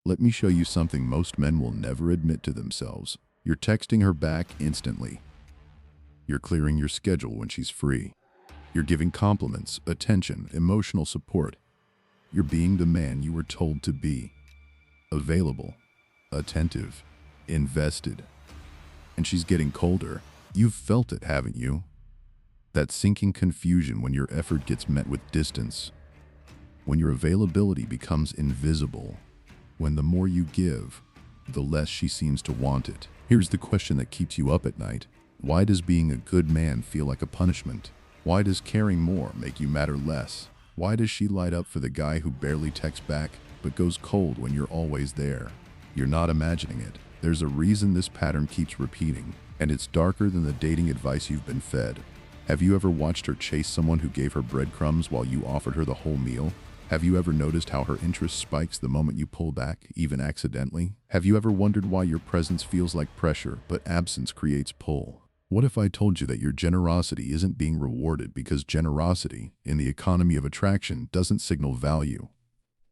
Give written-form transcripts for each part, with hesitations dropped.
Let me show you something most men will never admit to themselves. You're texting her back instantly. You're clearing your schedule when she's free. You're giving compliments, attention, emotional support. You're being the man you were told to be. Available, attentive, invested. And she's getting colder. You've felt it, haven't you? That sinking confusion when your effort gets met with distance. When your availability becomes invisible. When the more you give, the less she seems to want it. Here's the question that keeps you up at night. Why does being a good man feel like a punishment? Why does caring more make you matter less? Why does she light up for the guy who barely texts back but goes cold when you're always there? You're not imagining it. There's a reason this pattern keeps repeating, and it's darker than the dating advice you've been fed. Have you ever watched her chase someone who gave her breadcrumbs while you offered her the whole meal? Have you ever noticed how her interest spikes the moment you pull back, even accidentally? Have you ever wondered why your presence feels like pressure, but absence creates pull? What if I told you that your generosity isn't being rewarded because generosity, in the economy of attraction, doesn't signal value?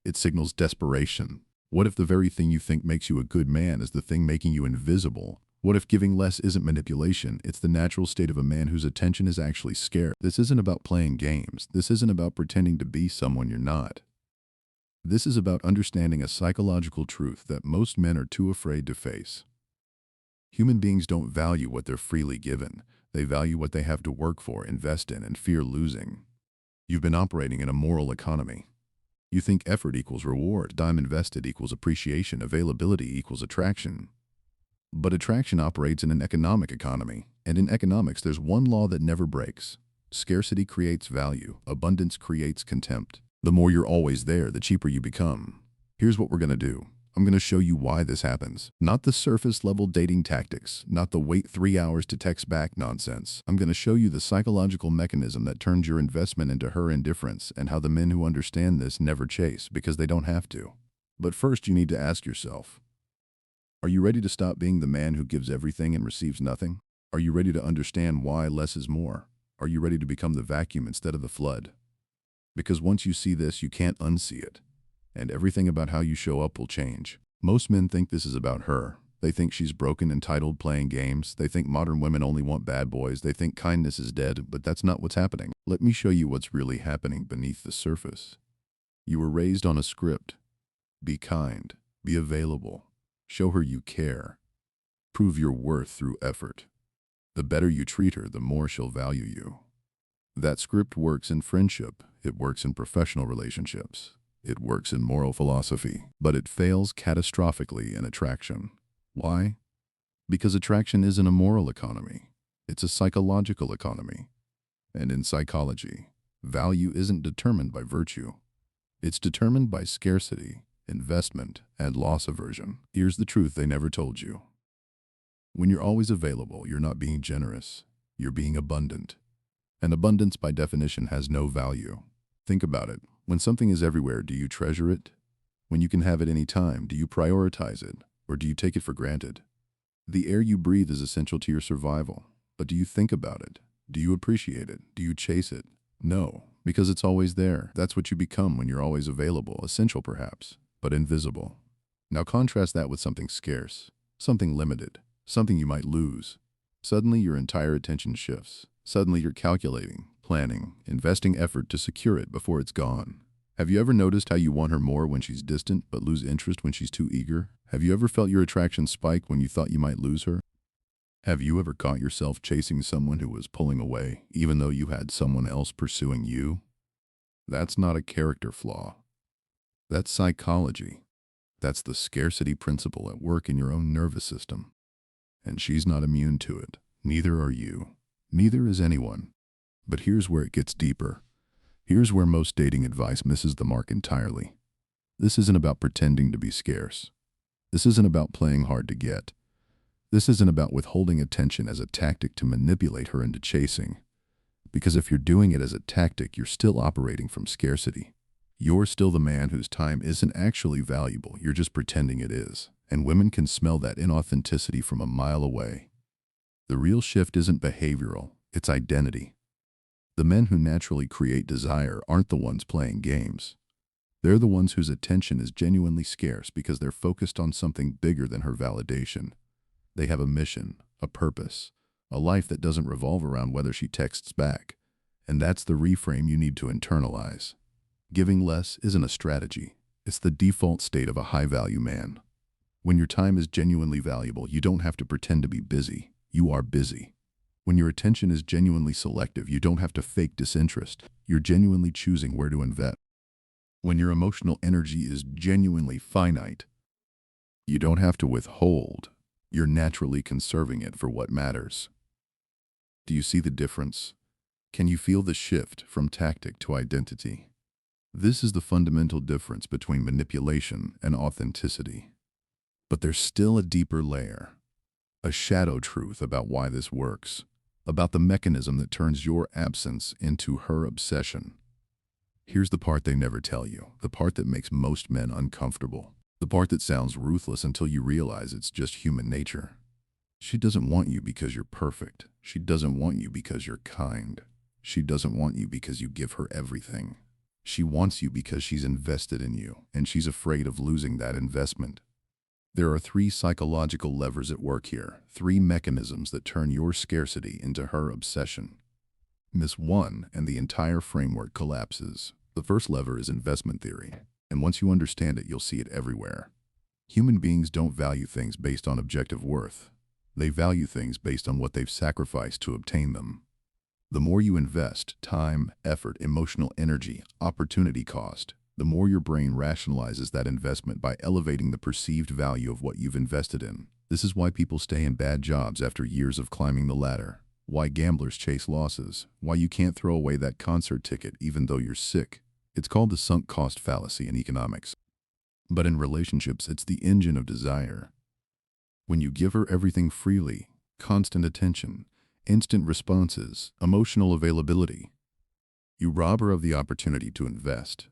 It signals desperation. What if the very thing you think makes you a good man is the thing making you invisible? What if giving less isn't manipulation, it's the natural state of a man whose attention is actually scarce? This isn't about playing games. This isn't about pretending to be someone you're not. This is about understanding a psychological truth that most men are too afraid to face. Human beings don't value what they're freely given. They value what they have to work for, invest in, and fear losing. You've been operating in a moral economy. You think effort equals reward, time invested equals appreciation, availability equals attraction. But attraction operates in an economic economy, and in economics there's one law that never breaks. Scarcity creates value, abundance creates contempt. The more you're always there, the cheaper you become. Here's what we're going to do. I'm going to show you why this happens. Not the surface-level dating tactics, not the wait 3 hours to text back nonsense. I'm going to show you the psychological mechanism that turns your investment into her indifference and how the men who understand this never chase because they don't have to. But first you need to ask yourself, are you ready to stop being the man who gives everything and receives nothing? Are you ready to understand why less is more? Are you ready to become the vacuum instead of the flood? Because once you see this, you can't unsee it. And everything about how you show up will change. Most men think this is about her. They think she's broken, entitled, playing games. They think modern women only want bad boys. They think kindness is dead, but that's not what's happening. Let me show you what's really happening beneath the surface. You were raised on a script. Be kind. Be available. Show her you care. Prove your worth through effort. The better you treat her, the more she'll value you. That script works in friendship. It works in professional relationships. It works in moral philosophy, but it fails catastrophically in attraction. Why? Because attraction isn't a moral economy. It's a psychological economy. And in psychology, value isn't determined by virtue. It's determined by scarcity, investment, and loss aversion. Here's the truth they never told you. When you're always available, you're not being generous. You're being abundant. And abundance, by definition, has no value. Think about it. When something is everywhere, do you treasure it? When you can have it any time, do you prioritize it, or do you take it for granted? The air you breathe is essential to your survival, but do you think about it? Do you appreciate it? Do you chase it? No, because it's always there. That's what you become when you're always available, essential perhaps, but invisible. Now contrast that with something scarce, something limited, something you might lose. Suddenly your entire attention shifts. Suddenly you're calculating, planning, investing effort to secure it before it's gone. Have you ever noticed how you want her more when she's distant but lose interest when she's too eager? Have you ever felt your attraction spike when you thought you might lose her? Have you ever caught yourself chasing someone who was pulling away even though you had someone else pursuing you? That's not a character flaw. That's psychology. That's the scarcity principle at work in your own nervous system. And she's not immune to it. Neither are you. Neither is anyone. But here's where it gets deeper. Here's where most dating advice misses the mark entirely. This isn't about pretending to be scarce. This isn't about playing hard to get. This isn't about withholding attention as a tactic to manipulate her into chasing. Because if you're doing it as a tactic, you're still operating from scarcity. You're still the man whose time isn't actually valuable. You're just pretending it is. And women can smell that inauthenticity from a mile away. The real shift isn't behavioral, it's identity. The men who naturally create desire aren't the ones playing games. They're the ones whose attention is genuinely scarce because they're focused on something bigger than her validation. They have a mission, a purpose, a life that doesn't revolve around whether she texts back. And that's the reframe you need to internalize. Giving less isn't a strategy. It's the default state of a high-value man. When your time is genuinely valuable, you don't have to pretend to be busy. You are busy. When your attention is genuinely selective, you don't have to fake disinterest. You're genuinely choosing where to invest. When your emotional energy is genuinely finite, you don't have to withhold. You're naturally conserving it for what matters. Do you see the difference? Can you feel the shift from tactic to identity? This is the fundamental difference between manipulation and authenticity. But there's still a deeper layer, a shadow truth about why this works, about the mechanism that turns your absence into her obsession. Here's the part they never tell you, the part that makes most men uncomfortable, the part that sounds ruthless until you realize it's just human nature. She doesn't want you because you're perfect. She doesn't want you because you're kind. She doesn't want you because you give her everything. She wants you because she's invested in you, and she's afraid of losing that investment. There are 3 psychological levers at work here, 3 mechanisms that turn your scarcity into her obsession. Miss one, and the entire framework collapses. The first lever is investment theory, and once you understand it, you'll see it everywhere. Human beings don't value things based on objective worth. They value things based on what they've sacrificed to obtain them. The more you invest, time, effort, emotional energy, opportunity cost, the more your brain rationalizes that investment by elevating the perceived value of what you've invested in. This is why people stay in bad jobs after years of climbing the ladder, why gamblers chase losses, why you can't throw away that concert ticket even though you're sick. It's called the sunk cost fallacy in economics. But in relationships, it's the engine of desire. When you give her everything freely, constant attention, instant responses, emotional availability, you rob her of the opportunity to invest.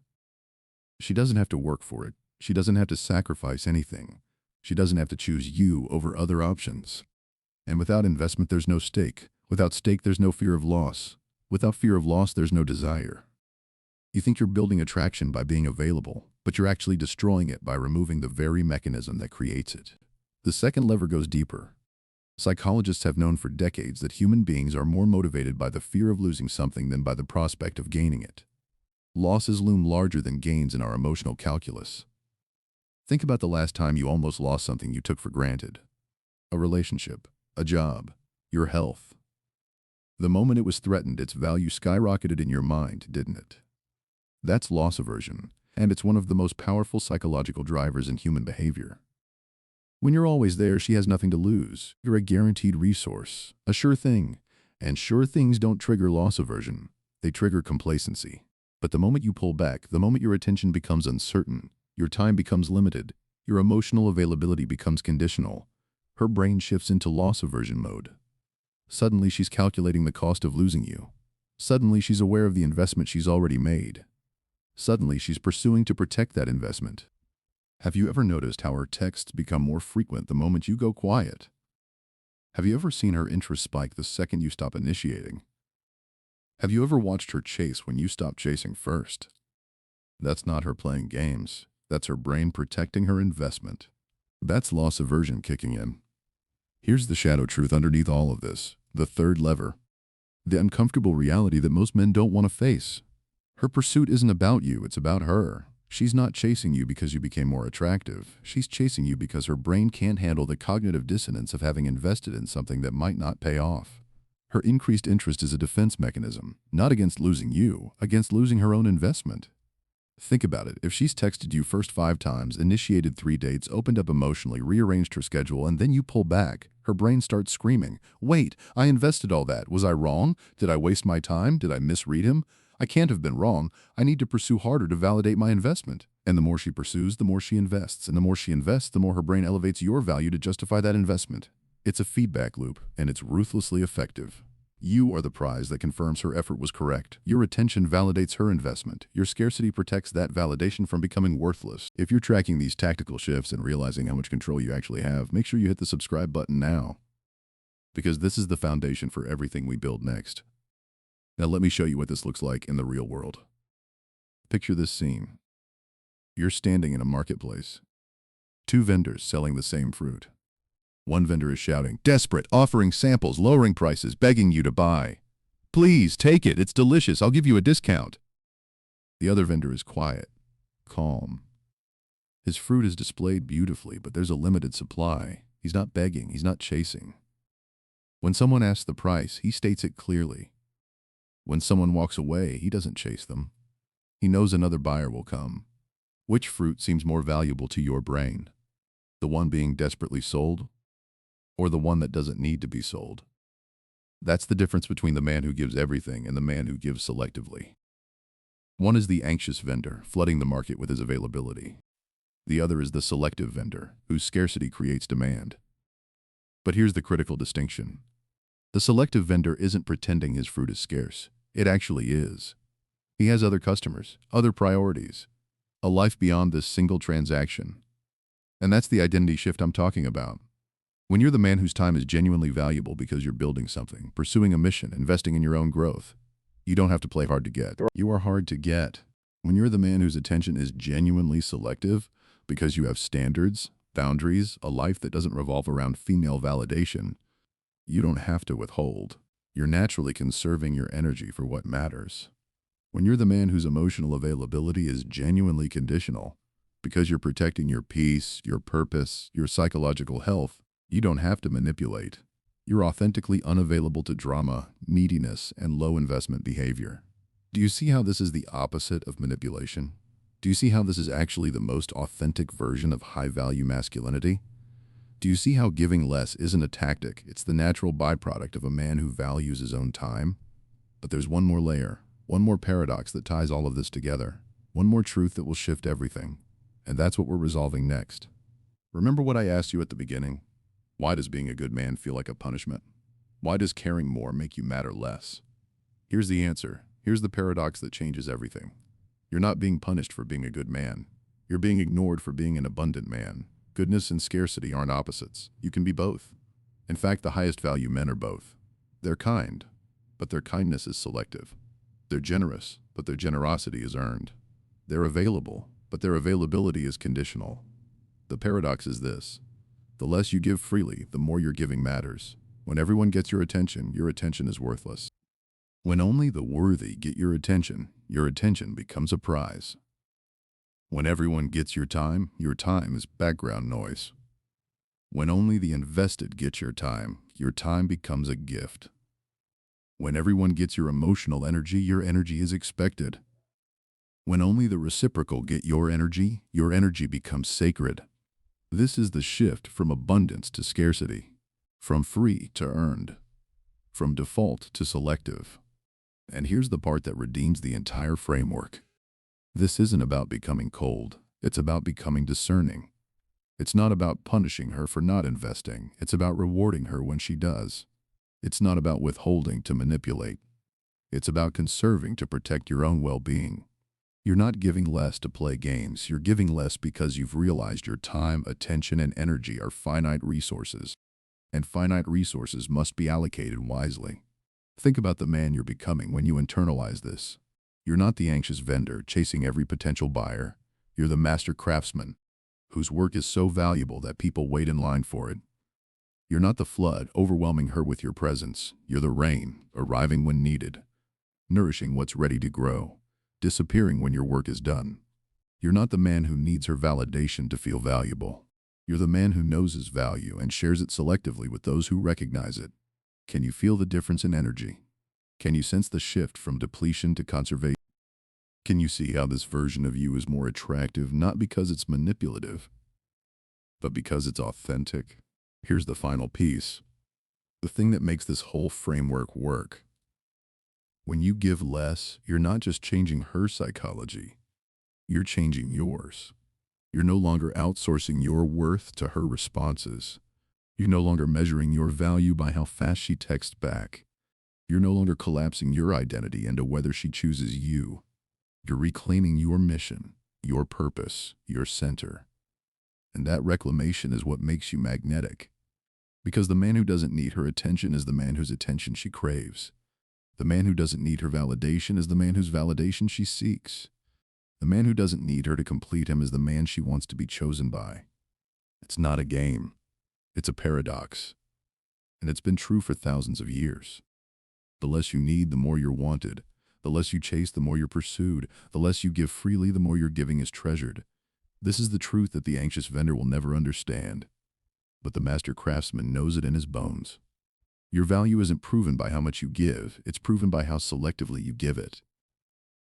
She doesn't have to work for it. She doesn't have to sacrifice anything. She doesn't have to choose you over other options. And without investment, there's no stake. Without stake, there's no fear of loss. Without fear of loss, there's no desire. You think you're building attraction by being available, but you're actually destroying it by removing the very mechanism that creates it. The second lever goes deeper. Psychologists have known for decades that human beings are more motivated by the fear of losing something than by the prospect of gaining it. Losses loom larger than gains in our emotional calculus. Think about the last time you almost lost something you took for granted. A relationship, a job, your health. The moment it was threatened, its value skyrocketed in your mind, didn't it? That's loss aversion, and it's one of the most powerful psychological drivers in human behavior. When you're always there, she has nothing to lose. You're a guaranteed resource, a sure thing. And sure things don't trigger loss aversion. They trigger complacency. But the moment you pull back, the moment your attention becomes uncertain, your time becomes limited, your emotional availability becomes conditional, her brain shifts into loss aversion mode. Suddenly she's calculating the cost of losing you. Suddenly she's aware of the investment she's already made. Suddenly she's pursuing to protect that investment. Have you ever noticed how her texts become more frequent the moment you go quiet? Have you ever seen her interest spike the second you stop initiating? Have you ever watched her chase when you stop chasing first? That's not her playing games. That's her brain protecting her investment. That's loss aversion kicking in. Here's the shadow truth underneath all of this, the third lever. The uncomfortable reality that most men don't want to face. Her pursuit isn't about you, it's about her. She's not chasing you because you became more attractive. She's chasing you because her brain can't handle the cognitive dissonance of having invested in something that might not pay off. Her increased interest is a defense mechanism, not against losing you, against losing her own investment. Think about it. If she's texted you first 5 times, initiated 3 dates, opened up emotionally, rearranged her schedule, and then you pull back, her brain starts screaming, "Wait, I invested all that. Was I wrong? Did I waste my time? Did I misread him? I can't have been wrong. I need to pursue harder to validate my investment." And the more she pursues, the more she invests. And the more she invests, the more her brain elevates your value to justify that investment. It's a feedback loop, and it's ruthlessly effective. You are the prize that confirms her effort was correct. Your attention validates her investment. Your scarcity protects that validation from becoming worthless. If you're tracking these tactical shifts and realizing how much control you actually have, make sure you hit the subscribe button now. Because this is the foundation for everything we build next. Now let me show you what this looks like in the real world. Picture this scene. You're standing in a marketplace. Two vendors selling the same fruit. One vendor is shouting, desperate, offering samples, lowering prices, begging you to buy. Please, take it, it's delicious, I'll give you a discount. The other vendor is quiet, calm. His fruit is displayed beautifully, but there's a limited supply. He's not begging, he's not chasing. When someone asks the price, he states it clearly. When someone walks away, he doesn't chase them. He knows another buyer will come. Which fruit seems more valuable to your brain? The one being desperately sold, or the one that doesn't need to be sold? That's the difference between the man who gives everything and the man who gives selectively. One is the anxious vendor, flooding the market with his availability. The other is the selective vendor, whose scarcity creates demand. But here's the critical distinction. The selective vendor isn't pretending his fruit is scarce. It actually is. He has other customers, other priorities, a life beyond this single transaction. And that's the identity shift I'm talking about. When you're the man whose time is genuinely valuable because you're building something, pursuing a mission, investing in your own growth, you don't have to play hard to get. You are hard to get. When you're the man whose attention is genuinely selective because you have standards, boundaries, a life that doesn't revolve around female validation, you don't have to withhold. You're naturally conserving your energy for what matters. When you're the man whose emotional availability is genuinely conditional, because you're protecting your peace, your purpose, your psychological health, you don't have to manipulate. You're authentically unavailable to drama, neediness, and low investment behavior. Do you see how this is the opposite of manipulation? Do you see how this is actually the most authentic version of high-value masculinity? Do you see how giving less isn't a tactic, it's the natural byproduct of a man who values his own time? But there's one more layer, one more paradox that ties all of this together, one more truth that will shift everything. And that's what we're resolving next. Remember what I asked you at the beginning? Why does being a good man feel like a punishment? Why does caring more make you matter less? Here's the answer. Here's the paradox that changes everything. You're not being punished for being a good man. You're being ignored for being an abundant man. Goodness and scarcity aren't opposites. You can be both. In fact, the highest value men are both. They're kind, but their kindness is selective. They're generous, but their generosity is earned. They're available, but their availability is conditional. The paradox is this. The less you give freely, the more your giving matters. When everyone gets your attention is worthless. When only the worthy get your attention becomes a prize. When everyone gets your time is background noise. When only the invested get your time becomes a gift. When everyone gets your emotional energy is expected. When only the reciprocal get your energy becomes sacred. This is the shift from abundance to scarcity, from free to earned, from default to selective. And here's the part that redeems the entire framework. This isn't about becoming cold. It's about becoming discerning. It's not about punishing her for not investing. It's about rewarding her when she does. It's not about withholding to manipulate. It's about conserving to protect your own well-being. You're not giving less to play games. You're giving less because you've realized your time, attention, and energy are finite resources. And finite resources must be allocated wisely. Think about the man you're becoming when you internalize this. You're not the anxious vendor chasing every potential buyer. You're the master craftsman, whose work is so valuable that people wait in line for it. You're not the flood overwhelming her with your presence. You're the rain, arriving when needed, nourishing what's ready to grow, disappearing when your work is done. You're not the man who needs her validation to feel valuable. You're the man who knows his value and shares it selectively with those who recognize it. Can you feel the difference in energy? Can you sense the shift from depletion to conservation? Can you see how this version of you is more attractive not because it's manipulative, but because it's authentic? Here's the final piece. The thing that makes this whole framework work. When you give less, you're not just changing her psychology. You're changing yours. You're no longer outsourcing your worth to her responses. You're no longer measuring your value by how fast she texts back. You're no longer collapsing your identity into whether she chooses you. You're reclaiming your mission, your purpose, your center. And that reclamation is what makes you magnetic. Because the man who doesn't need her attention is the man whose attention she craves. The man who doesn't need her validation is the man whose validation she seeks. The man who doesn't need her to complete him is the man she wants to be chosen by. It's not a game. It's a paradox. And it's been true for thousands of years. The less you need, the more you're wanted. The less you chase, the more you're pursued. The less you give freely, the more your giving is treasured. This is the truth that the anxious vendor will never understand. But the master craftsman knows it in his bones. Your value isn't proven by how much you give. It's proven by how selectively you give it.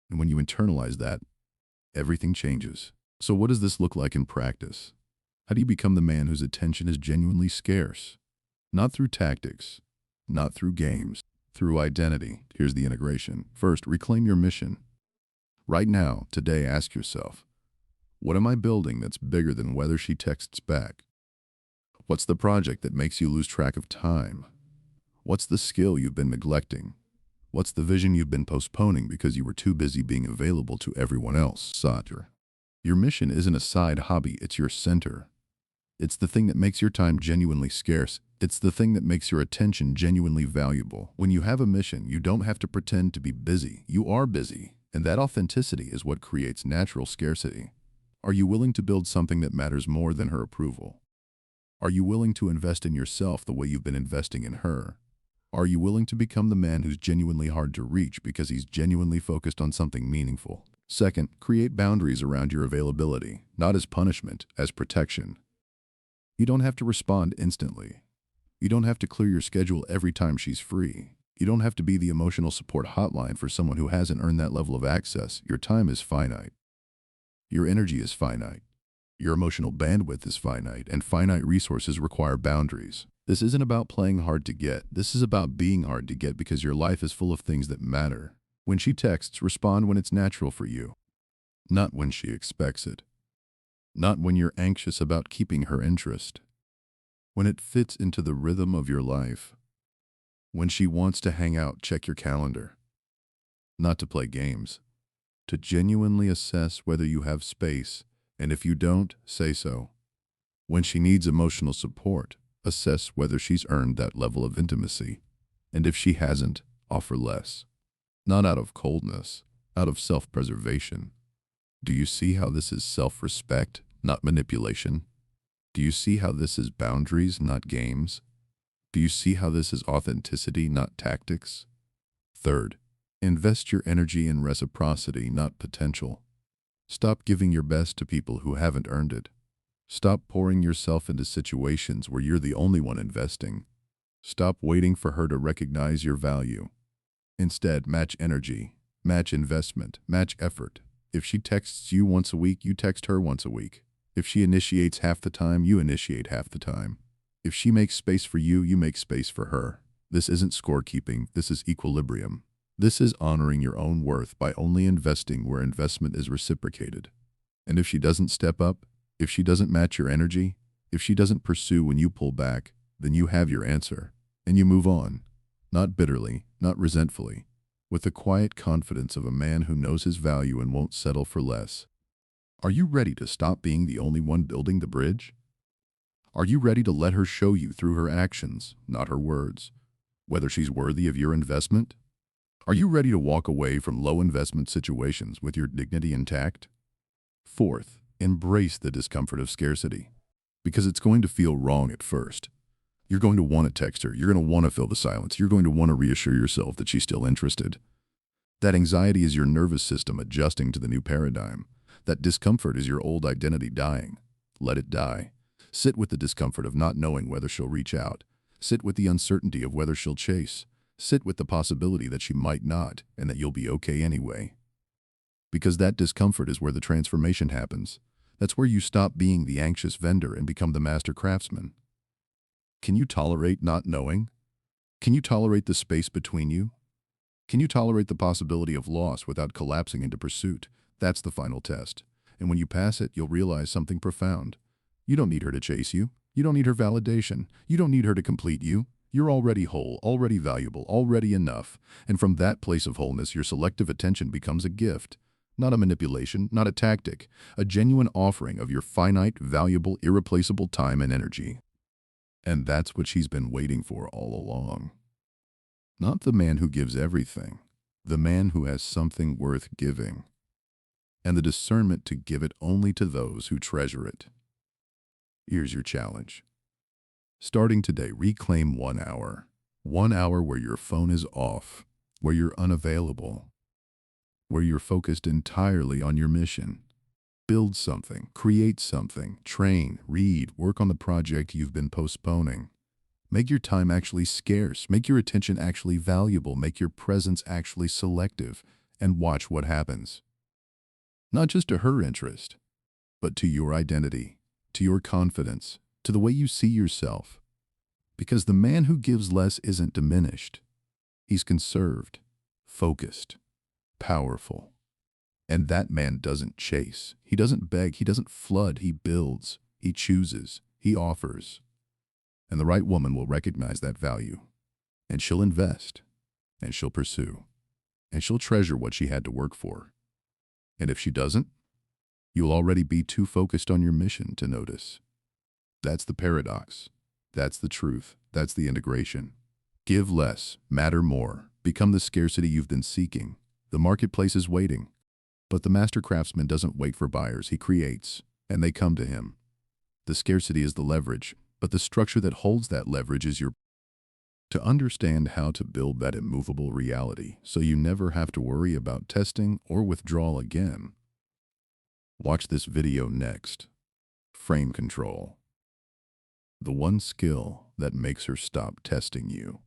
And when you internalize that, everything changes. So what does this look like in practice? How do you become the man whose attention is genuinely scarce? Not through tactics, not through games, through identity. Here's the integration. First, reclaim your mission. Right now, today, ask yourself, what am I building that's bigger than whether she texts back? What's the project that makes you lose track of time? What's the skill you've been neglecting? What's the vision you've been postponing because you were too busy being available to everyone else? Satir. Your mission isn't a side hobby, it's your center. It's the thing that makes your time genuinely scarce. It's the thing that makes your attention genuinely valuable. When you have a mission, you don't have to pretend to be busy. You are busy, and that authenticity is what creates natural scarcity. Are you willing to build something that matters more than her approval? Are you willing to invest in yourself the way you've been investing in her? Are you willing to become the man who's genuinely hard to reach because he's genuinely focused on something meaningful? Second, create boundaries around your availability, not as punishment, as protection. You don't have to respond instantly. You don't have to clear your schedule every time she's free. You don't have to be the emotional support hotline for someone who hasn't earned that level of access. Your time is finite. Your energy is finite. Your emotional bandwidth is finite, and finite resources require boundaries. This isn't about playing hard to get. This is about being hard to get because your life is full of things that matter. When she texts, respond when it's natural for you, not when she expects it. Not when you're anxious about keeping her interest. When it fits into the rhythm of your life. When she wants to hang out, check your calendar. Not to play games. To genuinely assess whether you have space, and if you don't, say so. When she needs emotional support, assess whether she's earned that level of intimacy. And if she hasn't, offer less. Not out of coldness, out of self-preservation. Do you see how this is self-respect, not manipulation? Do you see how this is boundaries, not games? Do you see how this is authenticity, not tactics? Third, invest your energy in reciprocity, not potential. Stop giving your best to people who haven't earned it. Stop pouring yourself into situations where you're the only one investing. Stop waiting for her to recognize your value. Instead, match energy, match investment, match effort. If she texts you once a week, you text her once a week. If she initiates half the time, you initiate half the time. If she makes space for you, you make space for her. This isn't scorekeeping, this is equilibrium. This is honoring your own worth by only investing where investment is reciprocated. And if she doesn't step up, if she doesn't match your energy, if she doesn't pursue when you pull back, then you have your answer, and you move on. Not bitterly, not resentfully, with the quiet confidence of a man who knows his value and won't settle for less. Are you ready to stop being the only one building the bridge? Are you ready to let her show you through her actions, not her words, whether she's worthy of your investment? Are you ready to walk away from low investment situations with your dignity intact? Fourth, embrace the discomfort of scarcity, because it's going to feel wrong at first. You're going to want to text her. You're going to want to fill the silence. You're going to want to reassure yourself that she's still interested. That anxiety is your nervous system adjusting to the new paradigm. That discomfort is your old identity dying. Let it die. Sit with the discomfort of not knowing whether she'll reach out. Sit with the uncertainty of whether she'll chase. Sit with the possibility that she might not, and that you'll be okay anyway. Because that discomfort is where the transformation happens. That's where you stop being the anxious vendor and become the master craftsman. Can you tolerate not knowing? Can you tolerate the space between you? Can you tolerate the possibility of loss without collapsing into pursuit? That's the final test. And when you pass it, you'll realize something profound. You don't need her to chase you. You don't need her validation. You don't need her to complete you. You're already whole, already valuable, already enough. And from that place of wholeness, your selective attention becomes a gift. Not a manipulation, not a tactic. A genuine offering of your finite, valuable, irreplaceable time and energy. And that's what she's been waiting for all along. Not the man who gives everything. The man who has something worth giving. and the discernment to give it only to those who treasure it. Here's your challenge. Starting today, reclaim 1 hour. 1 hour where your phone is off, where you're unavailable, where you're focused entirely on your mission. Build something, create something, train, read, work on the project you've been postponing. Make your time actually scarce, make your attention actually valuable, make your presence actually selective, and watch what happens. Not just to her interest, but to your identity, to your confidence, to the way you see yourself. Because the man who gives less isn't diminished. He's conserved, focused, powerful. And that man doesn't chase. He doesn't beg. He doesn't flood. He builds. He chooses. He offers. And the right woman will recognize that value. And she'll invest. And she'll pursue. And she'll treasure what she had to work for. And if she doesn't, you'll already be too focused on your mission to notice. That's the paradox. That's the truth. That's the integration. Give less, matter more, become the scarcity you've been seeking. The marketplace is waiting. But the master craftsman doesn't wait for buyers. He creates, and they come to him. The scarcity is the leverage, but the structure that holds that leverage is your. To understand how to build that immovable reality so you never have to worry about testing or withdrawal again, watch this video next. Frame control. The one skill that makes her stop testing you.